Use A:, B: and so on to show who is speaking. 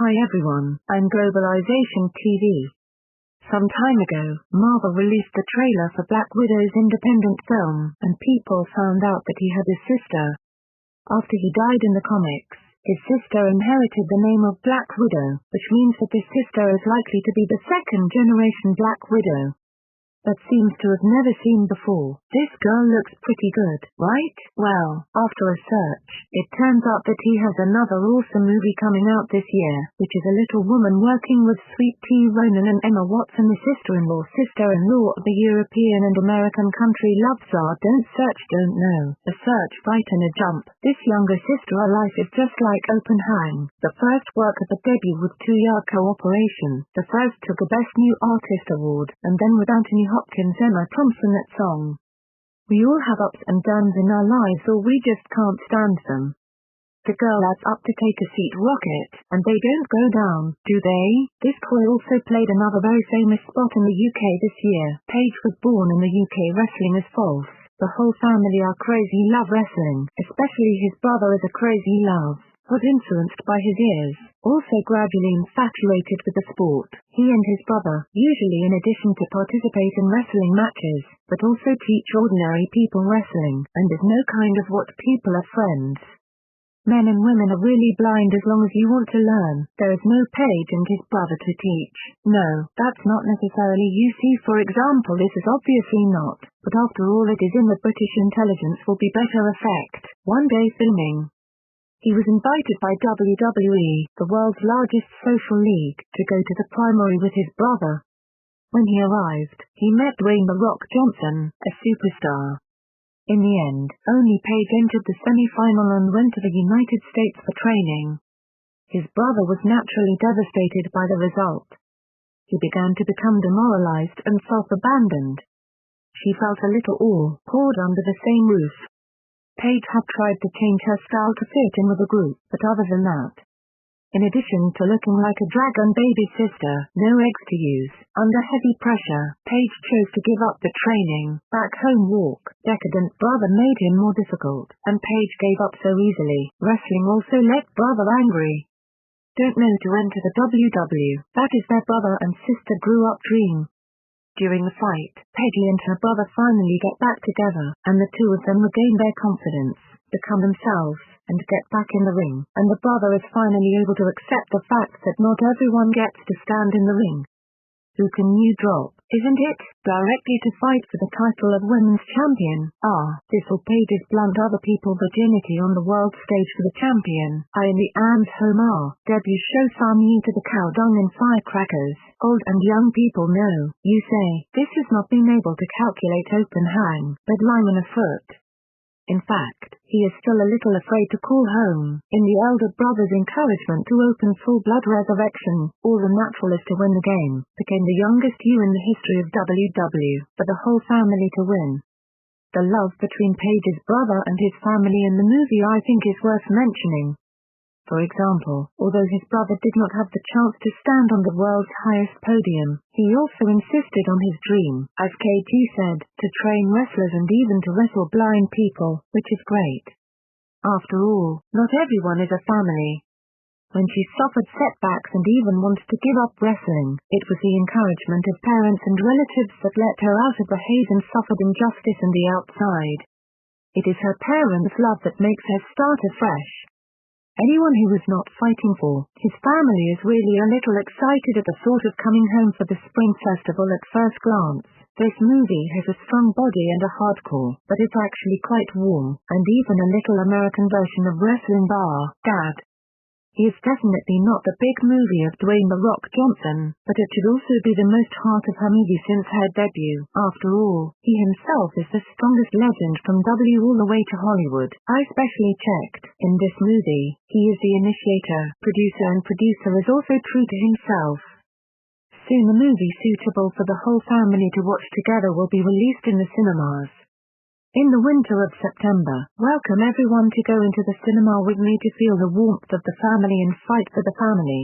A: Hi everyone, I'm Globalization TV. Some time ago, Marvel released the trailer for Black Widow's independent film, and people found out that he had a sister. After he died in the comics, his sister inherited the name of Black Widow, which means that this sister is likely to be the second-generation Black Widow. That seems to have never seen before. This girl looks pretty good, right? Well, after a search, it turns out that he has another awesome movie coming out this year, which is a little woman working with Sweet Tea Ronan and Emma Watson, the sister-in-law of the European and American country love czar Don't Search Don't Know. A search right in a jump. This younger sister life is just like Open Hang. The first work of the debut with 2-year cooperation. The first took a Best New Artist award, and then with Anthony Hopkins, Emma Thompson that song. We all have ups and downs in our lives, or we just can't stand them. The girl adds up to take a seat rocket, and they don't go down, do they? This toy also played another very famous spot in the UK this year. Paige was born in the UK. Wrestling is false. The whole family are crazy love wrestling, especially his brother is a crazy love. Was influenced by his ears, also gradually infatuated with the sport. He and his brother, usually in addition to participate in wrestling matches, but also teach ordinary people wrestling, and is no kind of what people are friends. Men and women are really blind as long as you want to learn. There is no Paige and his brother to teach. No, that's not necessarily UC, for example. This is obviously not, but after all it is in the British intelligence will be better effect. One day filming. He was invited by WWE, the world's largest social league, to go to the primary with his brother. When he arrived, he met Dwayne "The Rock" Johnson, a superstar. In the end, only Paige entered the semi-final and went to the United States for training. His brother was naturally devastated by the result. He began to become demoralized and self-abandoned. She felt a little awkward under the same roof. Paige had tried to change her style to fit in with the group, but other than that, in addition to looking like a dragon baby sister, no eggs to use, under heavy pressure, Paige chose to give up the training. Back home walk, decadent brother made him more difficult, and Paige gave up so easily. Wrestling also left brother angry. Don't know to enter the WW, that is their brother and sister grew up dream. During the fight, Peggy and her brother finally get back together, and the two of them regain their confidence, become themselves, and get back in the ring, and the brother is finally able to accept the fact that not everyone gets to stand in the ring. Who can you drop, isn't it? Directly to fight for the title of women's champion. This will Paige's blunt other people virginity on the world stage for the champion. In the Anne's home debut show some new to the cow dung and firecrackers. Old and young people know, you say, this has not been able to calculate Open Hang, but lying on a foot. In fact, he is still a little afraid to call home. In the elder brother's encouragement to open full-blood resurrection, all the natural is to win the game, became the youngest you in the history of WW, for the whole family to win. The love between Paige's brother and his family in the movie I think is worth mentioning. For example, although his brother did not have the chance to stand on the world's highest podium, he also insisted on his dream, as KG said, to train wrestlers and even to wrestle blind people, which is great. After all, not everyone is a family. When she suffered setbacks and even wanted to give up wrestling, it was the encouragement of parents and relatives that let her out of the haze and suffered injustice in the outside. It is her parents' love that makes her start afresh. Anyone who was not fighting for his family is really a little excited at the thought of coming home for the Spring Festival at first glance. This movie has a strong body and a hardcore, but it's actually quite warm, and even a little American version of Wrestling Bar, Dad. He is definitely not the big movie of Dwayne "The Rock" Johnson, but it should also be the most heart of her movie since her debut. After all, he himself is the strongest legend from W all the way to Hollywood. I specially checked. In this movie, he is the initiator, producer and producer is also true to himself. Soon a movie suitable for the whole family to watch together will be released in the cinemas. In the winter of September, welcome everyone to go into the cinema with me to feel the warmth of the family and fight for the family.